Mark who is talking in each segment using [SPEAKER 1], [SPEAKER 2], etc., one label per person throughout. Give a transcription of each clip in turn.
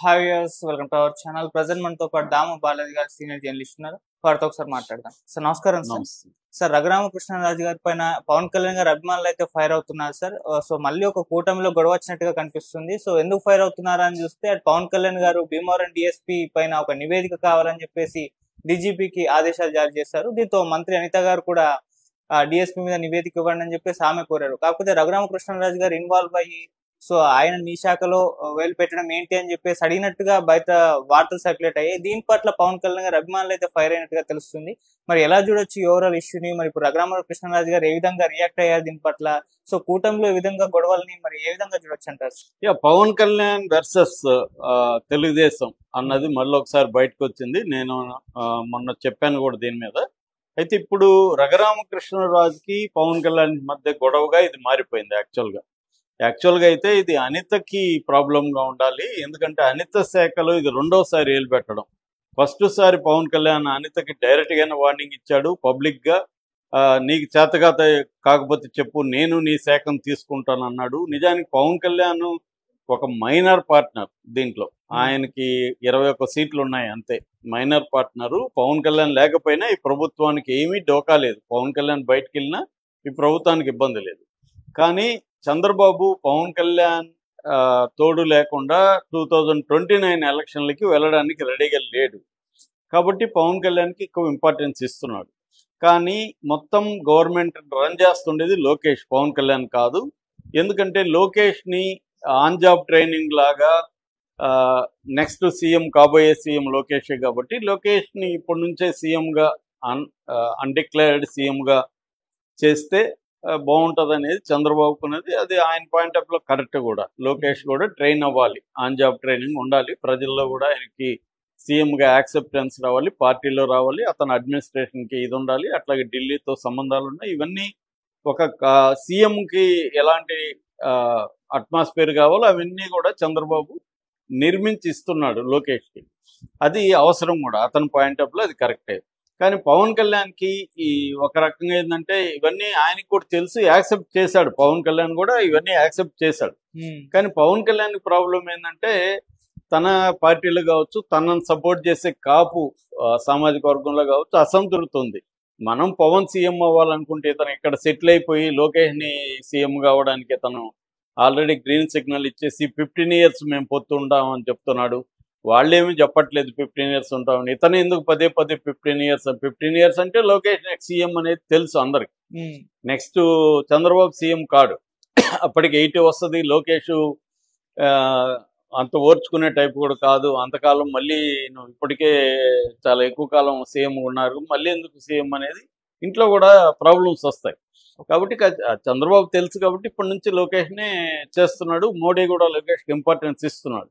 [SPEAKER 1] Hi viewers, welcome to our channel. Present మనతో పాటు దాము బాలాజీ గారు సీనియర్ జర్నలిస్ట్ ఉన్నారు. వారితో ఒకసారి మాట్లాడదాం. సార్ నమస్కారం. సార్
[SPEAKER 2] నమస్తే.
[SPEAKER 1] సార్ రఘురామకృష్ణరాజు గారి పైన పవన్ కళ్యాణ్ గారు అభిమానులు అయితే ఫైర్ అవుతున్నారు సార్. సో మళ్ళీ ఒక కూటమిలో గొడవ వచ్చినట్టుగా కనిపిస్తుంది. సో ఎందుకు ఫైర్ అవుతున్నారా అని చూస్తే అటు పవన్ కళ్యాణ్ గారు భీమవరం డిఎస్పీ పైన ఒక నివేదిక కావాలని చెప్పేసి డీజీపీకి ఆదేశాలు జారీ చేశారు. దీంతో మంత్రి అనిత గారు కూడా డిఎస్పీ మీద నివేదిక ఇవ్వండి అని చెప్పేసి ఆమె కోరారు. కాకపోతే రఘురామకృష్ణరాజు గారు ఇన్వాల్వ్ అయ్యి సో ఆయన నీ శాఖలో వేలు పెట్టడం ఏంటి అని చెప్పేసి అడిగినట్టుగా బయట వార్తలు సర్క్యులేట్ అయ్యాయి. దీని పట్ల పవన్ కళ్యాణ్ గారు అభిమానులు అయితే ఫైర్ అయినట్టుగా తెలుస్తుంది. మరి ఎలా చూడొచ్చు ఓవరాల్ ఇష్యూని? మరి ఇప్పుడు రఘురామకృష్ణరాజు గారు ఏ విధంగా రియాక్ట్ అయ్యారు దీని పట్ల? సో కూటమిలో ఈ విధంగా గొడవల్ని మరి ఏ విధంగా చూడొచ్చు అంటారు?
[SPEAKER 2] పవన్ కళ్యాణ్ వర్సెస్ తెలుగుదేశం అన్నది మళ్ళీ ఒకసారి బయటకు వచ్చింది. నేను మొన్న చెప్పాను కూడా దీని మీద. అయితే ఇప్పుడు రఘురామకృష్ణరాజుకి పవన్ కళ్యాణ్ మధ్య గొడవగా ఇది మారిపోయింది. యాక్చువల్గా అయితే ఇది అనితకి ప్రాబ్లంగా ఉండాలి. ఎందుకంటే అనిత శాఖలో ఇది రెండోసారి ఏలు పెట్టడం. ఫస్ట్ సారి పవన్ కళ్యాణ్ అనితకి డైరెక్ట్గానే వార్నింగ్ ఇచ్చాడు పబ్లిక్గా. నీకు చేతగాత కాకపోతే చెప్పు, నేను నీ శాఖను తీసుకుంటాను అన్నాడు. నిజానికి పవన్ కళ్యాణ్ ఒక మైనర్ పార్ట్నర్ దీంట్లో. ఆయనకి 21 సీట్లు ఉన్నాయి అంతే. Minor partner. పవన్ కళ్యాణ్ లేకపోయినా ఈ ప్రభుత్వానికి ఏమీ డోకా లేదు. పవన్ కళ్యాణ్ బయటకు వెళ్ళినా ఈ ప్రభుత్వానికి ఇబ్బంది లేదు. కానీ చంద్రబాబు పవన్ కళ్యాణ్ తోడు లేకుండా 2029 ఎలక్షన్లకి వెళ్ళడానికి రెడీగా లేడు. కాబట్టి పవన్ కళ్యాణ్కి ఎక్కువ ఇంపార్టెన్స్ ఇస్తున్నాడు. కానీ మొత్తం గవర్నమెంట్ రన్ చేస్తుండేది లోకేష్, పవన్ కళ్యాణ్ కాదు. ఎందుకంటే లోకేష్ని ఆన్ జాబ్ ట్రైనింగ్ లాగా నెక్స్ట్ సీఎం కాబోయే సీఎం లోకేషే. కాబట్టి లోకేష్ని ఇప్పటి నుంచే సీఎంగా అన్డిక్లేర్డ్ సీఎంగా చేస్తే బాగుంటుంది అనేది చంద్రబాబుకు ఉన్నది. అది ఆయన పాయింట్ ఆఫ్ లో కరెక్ట్ కూడా. లోకేష్ కూడా ట్రైన్ అవ్వాలి, ఆన్ జాబ్ ట్రైనింగ్ ఉండాలి. ప్రజల్లో కూడా ఆయనకి సీఎంగా యాక్సెప్టెన్స్ రావాలి, పార్టీలో రావాలి, అతని అడ్మినిస్ట్రేషన్కి ఇది ఉండాలి. అట్లాగే ఢిల్లీతో సంబంధాలు ఉన్నాయి. ఇవన్నీ ఒక సీఎంకి ఎలాంటి అట్మాస్ఫియర్ కావాలో అవన్నీ కూడా చంద్రబాబు నిర్మించి ఇస్తున్నాడు లోకేష్కి. అది అవసరం కూడా, అతని పాయింట్ ఆఫ్ లో అది కరెక్టే. కానీ పవన్ కళ్యాణ్కి ఈ ఒక రకంగా ఏంటంటే ఇవన్నీ ఆయనకి కూడా తెలుసు, యాక్సెప్ట్ చేశాడు. పవన్ కళ్యాణ్ కూడా ఇవన్నీ యాక్సెప్ట్ చేశాడు. కానీ పవన్ కళ్యాణ్ ప్రాబ్లం ఏంటంటే తన పార్టీలో కావచ్చు, తనను సపోర్ట్ చేసే కాపు సామాజిక వర్గంలో కావచ్చు అసంతృప్తి ఉంది. మనం పవన్ సీఎం అవ్వాలనుకుంటే ఇతను ఇక్కడ సెటిల్ అయిపోయి లోకేష్ని సీఎం కావడానికి తను ఆల్రెడీ గ్రీన్ సిగ్నల్ ఇచ్చేసి 15 years మేము పొత్తుంటామని చెప్తున్నాడు. వాళ్ళేమీ చెప్పట్లేదు 15 years ఉంటామని. ఇతను ఎందుకు పదే 15 years అంటే లోకేష్ నెక్స్ట్ సీఎం అనేది తెలుసు అందరికి. నెక్స్ట్ చంద్రబాబు సీఎం కాడు, అప్పటికి 80 వస్తుంది. లోకేష్ అంత ఓర్చుకునే టైప్ కూడా కాదు. అంతకాలం మళ్ళీ నువ్వు ఇప్పటికే చాలా ఎక్కువ కాలం సీఎం ఉన్నారు, మళ్ళీ ఎందుకు సీఎం అనేది ఇంట్లో కూడా ప్రాబ్లమ్స్ వస్తాయి. కాబట్టి చంద్రబాబు తెలుసు కాబట్టి ఇప్పటి నుంచి లోకేష్నే చేస్తున్నాడు. మోడీ కూడా లోకేష్కి ఇంపార్టెన్స్ ఇస్తున్నాడు.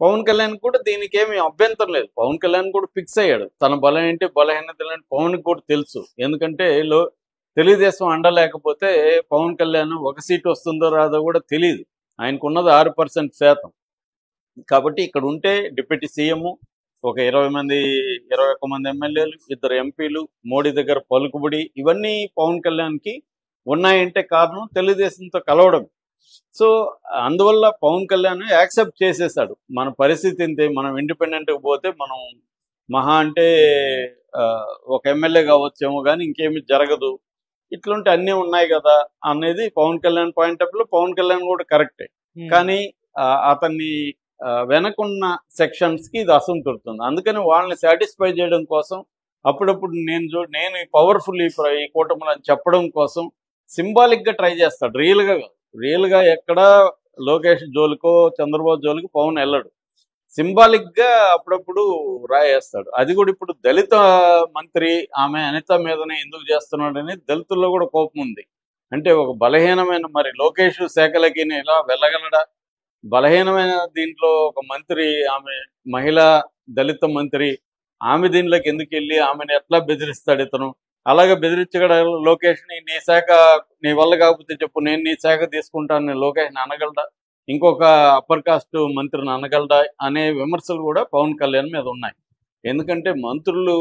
[SPEAKER 2] పవన్ కళ్యాణ్ కూడా దీనికి ఏమి అభ్యంతరం లేదు. పవన్ కళ్యాణ్ కూడా ఫిక్స్ అయ్యాడు. తన బలం ఏంటి, బలహీనతలు ఏంటి పవన్కి కూడా తెలుసు. ఎందుకంటే తెలుగుదేశం అండలేకపోతే పవన్ కళ్యాణ్ ఒక సీటు వస్తుందో రాదో కూడా తెలియదు. ఆయనకున్నది 6% శాతం. కాబట్టి ఇక్కడ ఉంటే డిప్యూటీ సీఎం, ఒక 21 మంది ఎమ్మెల్యేలు, 2 ఎంపీలు, మోడీ దగ్గర పలుకుబడి, ఇవన్నీ పవన్ కళ్యాణ్కి ఉన్నాయంటే కారణం తెలుగుదేశంతో కలవడం. సో అందువల్ల పవన్ కళ్యాణ్ యాక్సెప్ట్ చేసేసాడు. మన పరిస్థితి ఇంతే, మనం ఇండిపెండెంట్గా పోతే మనం మహా అంటే ఒక ఎమ్మెల్యే కావచ్చేమో కానీ ఇంకేమి జరగదు, ఇట్లుంటే అన్నీ ఉన్నాయి కదా అనేది పవన్ కళ్యాణ్ పాయింట్ ఆఫ్ లో. పవన్ కళ్యాణ్ కూడా కరెక్టే. కానీ అతన్ని వెనకున్న సెక్షన్స్కి ఇది అసంతృప్తుంది. అందుకని వాళ్ళని సాటిస్ఫై చేయడం కోసం అప్పుడప్పుడు నేను పవర్ఫుల్ ఈ కూటమిలో అని చెప్పడం కోసం సింబాలిక్గా ట్రై చేస్తాడు. రియల్గా ఎక్కడా లోకేష్ జోలికో చంద్రబాబు జోలికి పవన్ వెళ్ళడు. సింబాలిక్గా అప్పుడప్పుడు రాయేస్తాడు. అది కూడా ఇప్పుడు దళిత మంత్రి ఆమె అనిత మీదనే ఎందుకు చేస్తున్నాడు అనేది దళితుల్లో కూడా కోపం ఉంది. అంటే ఒక బలహీనమైన, మరి లోకేష్ శాఖలకి ఇలా వెళ్ళగలడా? బలహీనమైన దీంట్లో ఒక మంత్రి, ఆమె మహిళా దళిత మంత్రి, ఆమె దీనిలోకి ఎందుకు వెళ్ళి ఆమెను ఎట్లా బెదిరిస్తాడు ఇతను? అలాగే బెదిరించగల లోకేష్ని నీ శాఖ నీ వల్ల కాకపోతే చెప్పు, నేను నీ శాఖ తీసుకుంటాను లోకేష్ని అనగలడా? ఇంకొక అప్పర్ కాస్ట్ మంత్రిని అనగలడా అనే విమర్శలు కూడా పవన్ కళ్యాణ్ మీద ఉన్నాయి. ఎందుకంటే మంత్రులు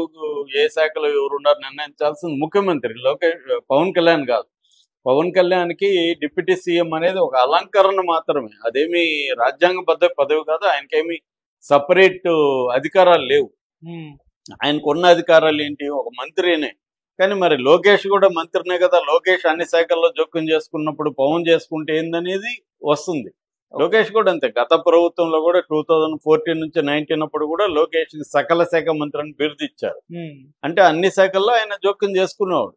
[SPEAKER 2] ఏ శాఖలో ఎవరున్నారు నిర్ణయించాల్సింది ముఖ్యమంత్రి పవన్ కళ్యాణ్ కాదు. పవన్ కళ్యాణ్కి డిప్యూటీ సీఎం అనేది ఒక అలంకరణ మాత్రమే, అదేమి రాజ్యాంగబద్ధ పదవి కాదు. ఆయనకేమి సపరేట్ అధికారాలు లేవు.
[SPEAKER 1] ఉమ్,
[SPEAKER 2] ఆయనకు ఉన్న అధికారాలు ఏంటి, ఒక మంత్రినే. కానీ మరి లోకేష్ కూడా మంత్రినే కదా, లోకేష్ అన్ని శాఖల్లో జోక్యం చేసుకున్నప్పుడు పవన్ చేసుకుంటే ఏందనేది వస్తుంది. లోకేష్ కూడా అంతే, గత ప్రభుత్వంలో కూడా 2014 నుంచి 19 అప్పుడు కూడా లోకేష్ సకల శాఖ మంత్రి అని బిరుదు ఇచ్చారు.
[SPEAKER 1] ఉమ్,
[SPEAKER 2] అంటే అన్ని శాఖల్లో ఆయన జోక్యం చేసుకునేవాడు.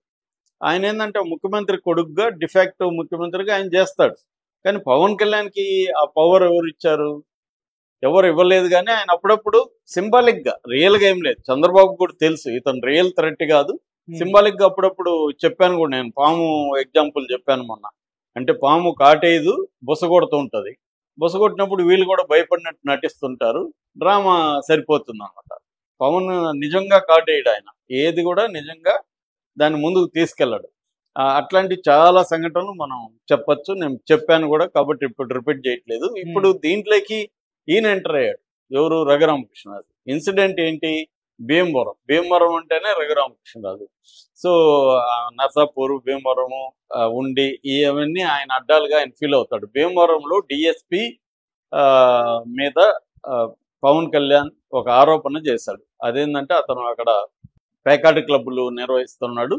[SPEAKER 2] ఆయన ఏంటంటే ముఖ్యమంత్రి కొడుకుగా డిఫాక్టివ్ ముఖ్యమంత్రిగా ఆయన చేస్తాడు. కానీ పవన్ కళ్యాణ్కి ఆ పవర్ ఎవరు ఇచ్చారు, ఎవరు ఇవ్వలేదు. కానీ ఆయన అప్పుడప్పుడు సింబాలిక్ గా, రియల్ గా ఏం లేదు. చంద్రబాబు కూడా తెలుసు ఇతను రియల్ థ్రెట్ కాదు, సింబాలిక్ గా అప్పుడప్పుడు చెప్పాను కూడా నేను. పాము ఎగ్జాంపుల్ చెప్పాను మొన్న. అంటే పాము కాటేదు, బుసగొడుతూ ఉంటది. బుసగొట్టినప్పుడు వీళ్ళు కూడా భయపడినట్టు నటిస్తుంటారు, డ్రామా సరిపోతుంది అనమాట. పవన్ నిజంగా కాటేయడు, ఆయన ఏది కూడా నిజంగా దాన్ని ముందుకు తీసుకెళ్ళడు. అట్లాంటి చాలా సంఘటనలు మనం చెప్పొచ్చు, నేను చెప్పాను కూడా, కాబట్టి ఇప్పుడు రిపీట్ చేయట్లేదు. ఇప్పుడు దీంట్లోకి ఈయన ఎంటర్ అయ్యాడు, ఎవరు, రఘురామకృష్ణరాజు. ఇన్సిడెంట్ ఏంటి, భీమవరం అంటేనే రఘురామకృష్ణరాజు. సో నర్సాపూర్, భీమవరము, ఉండి ఇవన్నీ ఆయన అడ్డాలుగా ఆయన ఫీల్ అవుతాడు. భీమవరంలో డిఎస్పి మీద పవన్ కళ్యాణ్ ఒక ఆరోపణ చేశాడు. అదేంటంటే అతను అక్కడ పేకాటి క్లబ్లు నిర్వహిస్తున్నాడు,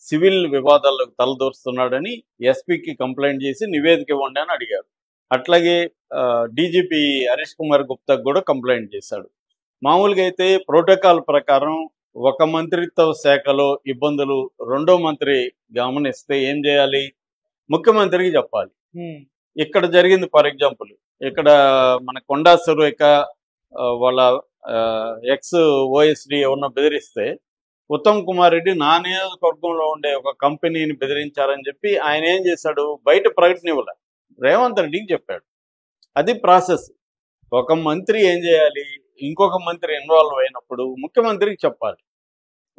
[SPEAKER 2] సివిల్ వివాదాలకు తలదూరుస్తున్నాడని ఎస్పీకి కంప్లైంట్ చేసి నివేదిక ఇవ్వండి అని అడిగాడు. అట్లాగే డీజీపీ హరీష్ కుమార్ గుప్తాకు కూడా కంప్లైంట్ చేశాడు. మామూలుగా అయితే ప్రోటోకాల్ ప్రకారం ఒక మంత్రిత్వ శాఖలో ఇబ్బందులు రెండో మంత్రి గమనిస్తే ఏం చేయాలి, ముఖ్యమంత్రికి చెప్పాలి. ఇక్కడ జరిగింది, ఫర్ ఎగ్జాంపుల్ ఇక్కడ మన కొండా సురేఖ వాళ్ళ ఎక్స్ ఓఎస్డి ఎవరన్నా బెదిరిస్తే ఉత్తమ్ కుమార్ రెడ్డి నా నియోజకవర్గంలో ఉండే ఒక కంపెనీని బెదిరించారని చెప్పి ఆయన ఏం చేశాడు, బయట ప్రకటన ఇవ్వలే, రేవంత్ రెడ్డికి చెప్పాడు. అది ప్రాసెస్. ఒక మంత్రి ఏం చేయాలి, ఇంకొక మంత్రి ఇన్వాల్వ్ అయినప్పుడు ముఖ్యమంత్రికి చెప్పాలి.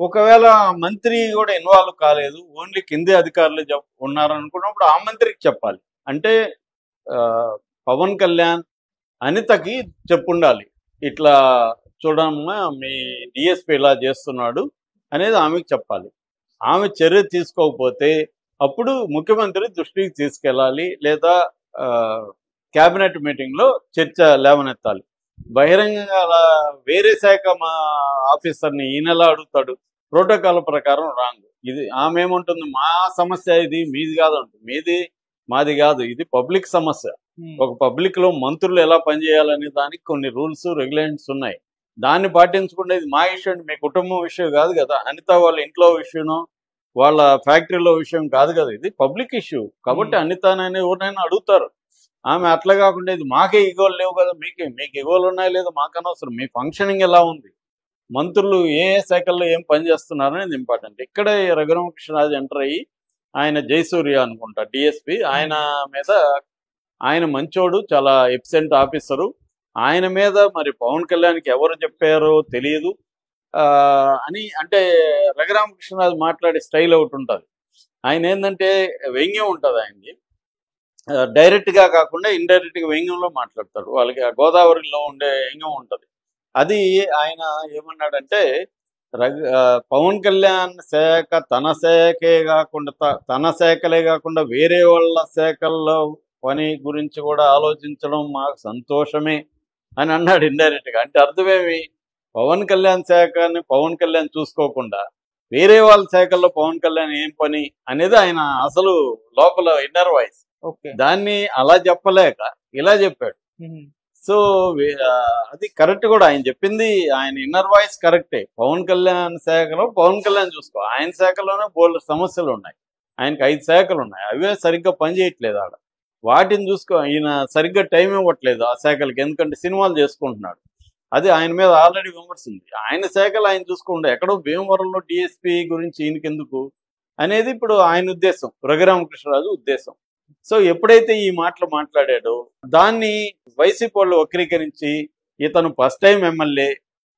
[SPEAKER 2] ఒకవేళ మంత్రి కూడా ఇన్వాల్వ్ కాలేదు, ఓన్లీ కింది అధికారులు ఉన్నారనుకున్నప్పుడు ఆ మంత్రికి చెప్పాలి. అంటే పవన్ కళ్యాణ్ అనితకి చెప్పుండాలి, ఇట్లా చూడమ్మా మీ డిఎస్పీ ఇలా చేస్తున్నాడు అనేది ఆమెకు చెప్పాలి. ఆమె చర్య తీసుకోకపోతే అప్పుడు ముఖ్యమంత్రి దృష్టికి తీసుకెళ్ళాలి, లేదా క్యాబినెట్ మీటింగ్లో చర్చ లేవనెత్తాలి. బహిరంగంగా అలా వేరే శాఖ మా ఆఫీసర్ని ఈయనలా అడుగుతాడు, ప్రోటోకాల్ ప్రకారం రాంగ్. ఇది ఆమె ఏముంటుంది, మా సమస్య ఇది, మీది కాదంటుంది. మీది మాది కాదు, ఇది పబ్లిక్ సమస్య. ఒక పబ్లిక్ లో మంత్రులు ఎలా పనిచేయాలనే దానికి కొన్ని రూల్స్ రెగ్యులేషన్స్ ఉన్నాయి. దాన్ని పాటించుకునేది మా ఇష్యూ, మీ కుటుంబం విషయం కాదు కదా, అనిత వాళ్ళ ఇంట్లో విషయం, వాళ్ళ ఫ్యాక్టరీలో విషయం కాదు కదా, ఇది పబ్లిక్ ఇష్యూ. కాబట్టి అనితనైనా ఎవరినైనా అడుగుతారు. ఆమె అట్లా కాకుండా ఇది మాకే ఈగోలు లేవు కదా, మీకు ఈగోలు ఉన్నాయో లేదో మాకు అనవసరం, మీ ఫంక్షనింగ్ ఎలా ఉంది, మంత్రులు ఏ శాఖల్లో ఏం పని చేస్తున్నారు అనేది ఇంపార్టెంట్. ఇక్కడ రఘురామకృష్ణరాజు ఎంటర్ అయ్యి, ఆయన జయసూర్య అనుకుంటా డిఎస్పి, ఆయన మీద, ఆయన మంచోడు, చాలా ఎఫిషియెంట్ ఆఫీసరు. ఆయన మీద మరి పవన్ కళ్యాణ్కి ఎవరు చెప్పారో తెలియదు అని. అంటే రఘురామకృష్ణరాజు మాట్లాడే స్టైల్ ఒకటి ఉంటుంది. ఆయన ఏంటంటే వ్యంగ్యం ఉంటుంది ఆయనకి, డైరెక్ట్ గా కాకుండా ఇండైరెక్ట్ గా వ్యంగ్యంలో మాట్లాడతాడు. వాళ్ళకి గోదావరిలో ఉండే వ్యంగ్యం ఉంటుంది. అది ఆయన ఏమన్నాడంటే, పవన్ కళ్యాణ్ శాఖ తన శాఖే కాకుండా, తన శాఖలే కాకుండా వేరే వాళ్ళ శాఖల్లో పని గురించి కూడా ఆలోచించడం మాకు సంతోషమే అని అన్నాడు ఇండైరెక్ట్ గా. అంటే అర్థమేమి, పవన్ కళ్యాణ్ శాఖని పవన్ కళ్యాణ్ చూసుకోకుండా వేరే వాళ్ళ శాఖల్లో పవన్ కళ్యాణ్ ఏం పని అనేది ఆయన అసలు లోపల ఇన్నర్ వాయిస్. దాన్ని అలా చెప్పలేక ఇలా చెప్పాడు. సో అది కరెక్ట్ కూడా, ఆయన చెప్పింది, ఆయన ఇన్నర్ వాయిస్ కరెక్టే. పవన్ కళ్యాణ్ శాఖలో పవన్ కళ్యాణ్ చూసుకో, ఆయన శాఖలోనే బోల్డ్ సమస్యలు ఉన్నాయి. ఆయనకి 5 శాఖలు ఉన్నాయి, అవే సరిగ్గా పనిచేయట్లేదు ఆడ. వాటిని చూసుకో, ఈయన సరిగ్గా టైం ఇవ్వట్లేదు ఆ శాఖలకి, ఎందుకంటే సినిమాలు చేసుకుంటున్నాడు. అది ఆయన మీద ఆల్రెడీ విమర్శ ఉంది. ఆయన శాఖలు ఆయన చూసుకుంటే ఎక్కడో భీమవరంలో డిఎస్పీ గురించి ఈయనకెందుకు అనేది ఇప్పుడు ఆయన ఉద్దేశం, రఘురామకృష్ణరాజు ఉద్దేశం. సో ఎప్పుడైతే ఈ మాటలు మాట్లాడాడో దాన్ని వైసీపీ వాళ్ళు వక్రీకరించి, ఇతను ఫస్ట్ టైం ఎమ్మెల్యే,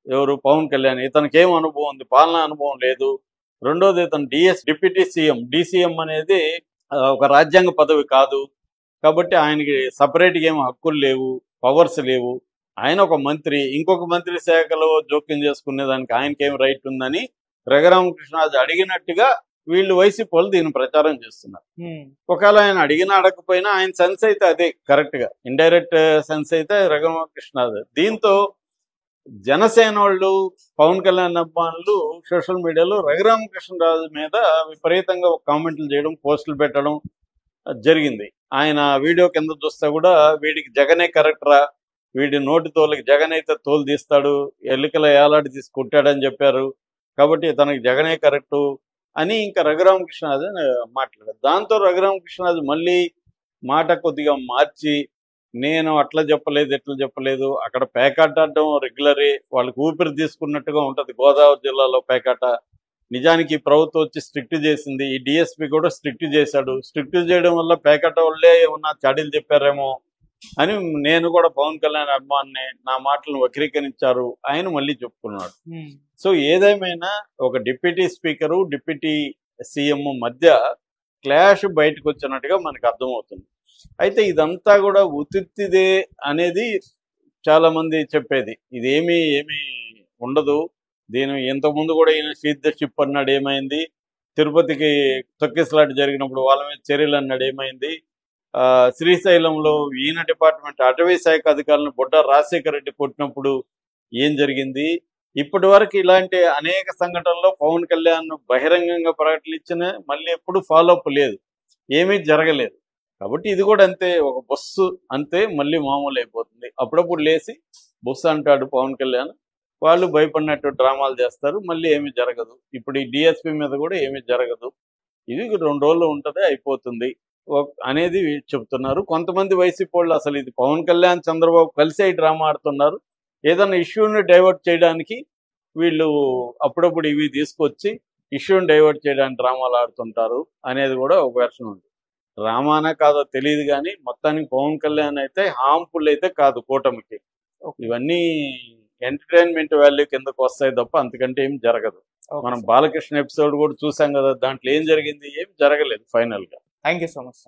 [SPEAKER 2] ఎవరు పవన్ కళ్యాణ్, ఇతనికి ఏం అనుభవం ఉంది, పాలనా అనుభవం లేదు. రెండోది ఇతను డిప్యూటీ సీఎం, డిసిఎం అనేది ఒక రాజ్యాంగ పదవి కాదు, కాబట్టి ఆయనకి సపరేట్గా ఏం హక్కులు లేవు, పవర్స్ లేవు. ఆయన ఒక మంత్రి, ఇంకొక మంత్రి శాఖలో జోక్యం చేసుకునే దానికి ఆయనకేం రైట్ ఉందని రఘురామకృష్ణరాజు అడిగినట్టుగా వీళ్ళు వైసీపీ వాళ్ళు దీన్ని ప్రచారం చేస్తున్నారు. ఒకవేళ ఆయన అడిగినా అడగకపోయినా ఆయన సెన్స్ అయితే అదే కరెక్ట్ గా, ఇండైరెక్ట్ సెన్స్ అయితే రఘురామకృష్ణరాజు. దీంతో జనసేన వాళ్ళు పవన్ కళ్యాణ్ అభిమానులు సోషల్ మీడియాలో రఘురామకృష్ణరాజు మీద విపరీతంగా కామెంట్లు చేయడం, పోస్టులు పెట్టడం జరిగింది. ఆయన వీడియో కింద చూస్తే కూడా వీడికి జగనే కరెక్టరా, వీడి నోటి తోలకి జగన్ అయితే తోలు తీస్తాడు, ఎల్లికల ఏలాడి తీసి కొట్టాడని చెప్పారు, కాబట్టి తనకి జగనే కరెక్టు అని ఇంకా రఘురామకృష్ణరాజు మాట్లాడారు. దాంతో రఘురామకృష్ణరాజు మళ్ళీ మాట కొద్దిగా మార్చి, నేను అట్లా చెప్పలేదు, ఎట్లా చెప్పలేదు, అక్కడ పేకాటాడడం రెగ్యులరే, వాళ్ళకి ఊపిరి తీసుకున్నట్టుగా ఉంటుంది గోదావరి జిల్లాలో పేకాట. నిజానికి ప్రభుత్వం వచ్చి స్ట్రిక్ట్ చేసింది, ఈ డిఎస్పీ కూడా స్ట్రిక్ట్ చేశాడు. స్ట్రిక్ట్ చేయడం వల్ల పేకాట వాళ్ళే ఏమన్నా చాడీలు చెప్పారేమో అని నేను కూడా పవన్ కళ్యాణ్ అభిమాన్ని, నా మాటలను వక్రీకరించారు ఆయన మళ్ళీ చెప్పుకున్నాడు. సో ఏదేమైనా ఒక డిప్యూటీ స్పీకరు, డిప్యూటీ సీఎం మధ్య క్లాష్ బయటకు వచ్చినట్టుగా మనకు అర్థమవుతుంది. అయితే ఇదంతా కూడా ఉత్తిదే అనేది చాలా మంది చెప్పేది. ఇదేమీ ఉండదు, దీని ఇంతకుముందు కూడా ఈయన సీట్ ద షిప్ అన్నాడు, ఏమైంది? తిరుపతికి తొక్కిసలాట జరిగినప్పుడు వాళ్ళ మీద చర్యలు అన్నాడు, ఏమైంది? శ్రీశైలంలో ఈయన డిపార్ట్మెంట్ అటవీ శాఖ అధికారులను బుడ్డ రాజశేఖర రెడ్డి కొట్టినప్పుడు ఏం జరిగింది? ఇప్పటి వరకు ఇలాంటి అనేక సంఘటనల్లో పవన్ కళ్యాణ్ బహిరంగంగా ప్రకటనలు ఇచ్చిన మళ్ళీ ఎప్పుడు ఫాలోఅప్ లేదు, ఏమీ జరగలేదు. కాబట్టి ఇది కూడా అంతే, ఒక బస్సు అంతే, మళ్ళీ మామూలు అయిపోతుంది. అప్పుడప్పుడు లేచి బస్సు అంటాడు పవన్ కళ్యాణ్, వాళ్ళు భయపడినట్టు డ్రామాలు చేస్తారు, మళ్ళీ ఏమీ జరగదు. ఇప్పుడు ఈ డిఎస్పీ మీద కూడా ఏమీ జరగదు, ఇది 2 రోజులు ఉంటుంది, అయిపోతుంది అనేది చెప్తున్నారు. కొంతమంది వైసీపీ వాళ్ళు అసలు ఇది పవన్ కళ్యాణ్ చంద్రబాబు కలిసి డ్రామా ఆడుతున్నారు, ఏదైనా ఇష్యూని డైవర్ట్ చేయడానికి వీళ్ళు అప్పుడప్పుడు ఇవి తీసుకొచ్చి ఇష్యూని డైవర్ట్ చేయడానికి డ్రామాలు ఆడుతుంటారు అనేది కూడా ఒక వెర్షన్ ఉంది. డ్రామానా కాదో తెలియదు కానీ మొత్తానికి పవన్ కళ్యాణ్ అయితే హార్మ్ఫుల్ అయితే కాదు కూటమికి. ఇవన్నీ ఎంటర్టైన్మెంట్ వాల్యూ కిందకు వస్తాయి తప్ప అంతకంటే ఏం జరగదు. మనం బాలకృష్ణ ఎపిసోడ్ కూడా చూసాం కదా, దాంట్లో ఏం జరిగింది? ఏం జరగలేదు ఫైనల్ గా.
[SPEAKER 1] Thank you so much.